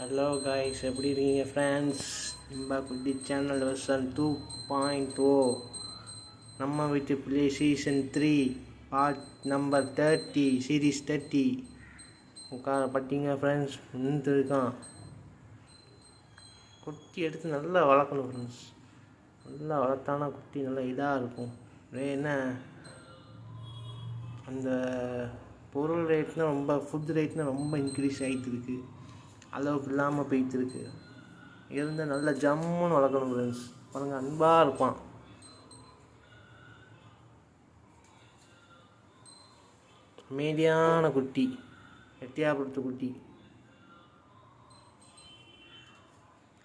Hello guys, எப்படி இருக்கீங்க friends? நம்ம குட்டி சேனல் வெர்ஷன் 2.0 நம்ம வீட்டு பிள்ளை சீசன் 3 பார்ட் நம்பர் 30 சீரீஸ் 30 பார்த்தீங்க ஃப்ரெண்ட்ஸ். இருக்கான் குட்டி எடுத்து நல்லா வளர்க்கணும் ஃப்ரெண்ட்ஸ். நல்லா வளர்த்தானா குட்டி நல்லா இதாக இருக்கும். என்ன அந்த பொருள் ரேட்னால் ரொம்ப ஃபுட் ரேட்னால் ரொம்ப இன்க்ரீஸ் ஆகிட்டு இருக்குது, அளவுக்கு இல்லாமல் போயிட்டு இருக்கு. இருந்தால் நல்லா ஜம்முன்னு வளர்க்கணும் ஃப்ரெண்ட்ஸ். பாருங்க, அன்பாக இருப்பான். அமைதியான குட்டி, எட்டியாபுரத்து குட்டி,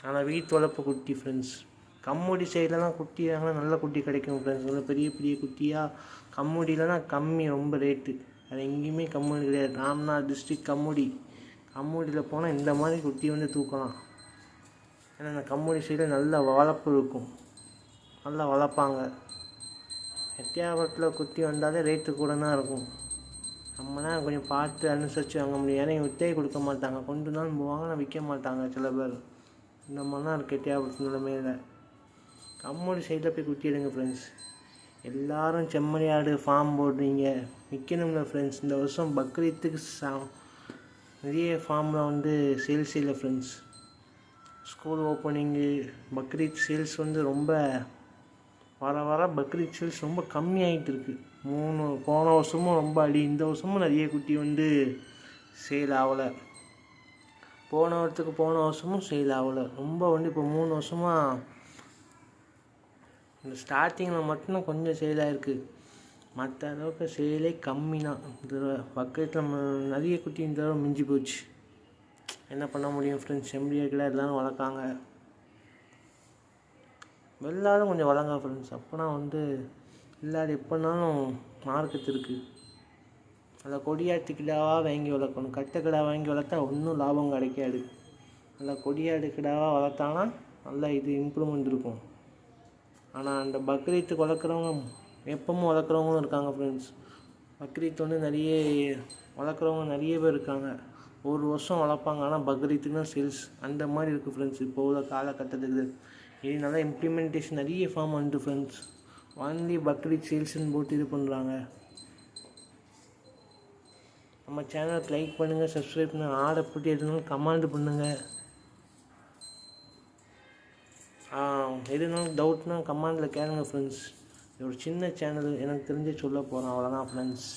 ஆனால் வீட்டு வளர்ப்பு குட்டி ஃப்ரெண்ட்ஸ். கம்முடி சைட்லலாம் குட்டி வாங்கினா நல்ல குட்டி கிடைக்கும் ஃப்ரெண்ட்ஸ். நல்ல பெரிய பெரிய குட்டியாக. கம்முடியிலனா கம்மி, ரொம்ப ரேட்டு. அது எங்கேயுமே கம்முடி கிடையாது. ராம்நாத் டிஸ்ட்ரிக்ட் கம்முடியில் போனால் இந்த மாதிரி குட்டி வந்து தூக்கலாம். ஏன்னா அந்த கம்முடி சைடில் நல்ல வளர்ப்பு இருக்கும், நல்லா வளர்ப்பாங்க. எட்டியாபுரத்தில் குட்டி வந்தாலே ரேட்டு கூட தான் இருக்கும். நம்மனா கொஞ்சம் பார்த்து அனுசரித்து வாங்க முடியும். ஏன்னா விற்றே கொடுக்க மாட்டாங்க, கொண்டு நாள் போவாங்க, ஆனால் விற்க மாட்டாங்க சில பேர். இந்த மாதிரிலாம் இருக்குது எட்டியாபுரத்து நிலைமையில். கம்முடி சைடில் போய் குட்டி எடுங்க ஃப்ரெண்ட்ஸ். எல்லோரும் செம்மறி ஆடு ஃபார்ம் போடுறீங்க, விற்கணும்ல ஃப்ரெண்ட்ஸ். இந்த வருஷம் பக்ரீத்துக்கு நிறைய ஃபார்மில் வந்து சேல்ஸ் இல்லை friends. School opening, Bakrid sales வந்து ரொம்ப வர பக்ரீத் சேல்ஸ் ரொம்ப கம்மியாகிட்டு இருக்குது. போன வருஷமும் ரொம்ப இந்த வருஷமும் நிறைய குட்டி வந்து சேல் ஆகலை. போன வருஷமும் சேல் ஆகலை. ரொம்ப வந்து இப்போ 3 வருஷமாக இந்த ஸ்டார்டிங்கில் மட்டும்தான் கொஞ்சம் சேல் ஆகிருக்கு. மற்ற அளவுக்கு சேலே கம்மி தான். இந்த பக்கத்தில் நிறைய குட்டி இந்த தடவை மிஞ்சி போச்சு. என்ன பண்ண முடியும் ஃப்ரெண்ட்ஸ்? செம்பரியாக்கில் எல்லோரும் வளர்க்காங்க. வெள்ளாடும் கொஞ்சம் வளங்க ஃப்ரெண்ட்ஸ். அப்போனா வந்து வெள்ளாடு எப்போனாலும் மார்க்கெட் இருக்குது. நல்லா கொடியாட்டு கிடாவாக வாங்கி வளர்க்கணும். கட்டை கிடா வாங்கி வளர்த்தா ஒன்றும் லாபம் கிடைக்காது. நல்லா கொடியாடு கிடாவாக வளர்த்தானா நல்லா இது இம்ப்ரூவ்மெண்ட் இருக்கும். ஆனால் அந்த பக்ரீத்துக்கு வளர்க்குறவங்க எப்பவும் வளர்க்குறவங்களும் இருக்காங்க ஃப்ரெண்ட்ஸ். பக்ரீத் வந்து வளர்க்குறவங்க நிறைய பேர் இருக்காங்க. ஒரு வருஷம் வளர்ப்பாங்க, ஆனால் பக்ரீத்துக்கு தான் சேல்ஸ். அந்த மாதிரி இருக்குது ஃப்ரெண்ட்ஸ் இப்போ உள்ள காலகட்டத்துக்கு. இது நல்லா இம்ப்ளிமெண்டேஷன் நிறைய ஃபார்ம் வந்துட்டு ஃப்ரெண்ட்ஸ். ஒன்லி பக்ரீத் சேல்ஸ்ன்னு போட்டு இது பண்ணுறாங்க. நம்ம சேனலுக்கு லைக் பண்ணுங்கள், சப்ஸ்கிரைப் பண்ணுங்கள். ஆடை போட்டு எதுனாலும் கமெண்ட் பண்ணுங்கள். எதுனாலும் டவுட்னா கமெண்டில் கேளுங்க ஃப்ரெண்ட்ஸ். இது ஒரு சின்ன சேனல், எனக்கு தெரிஞ்சு சொல்ல போகிறேன், அவ்வளோதான் ஃப்ரெண்ட்ஸ்.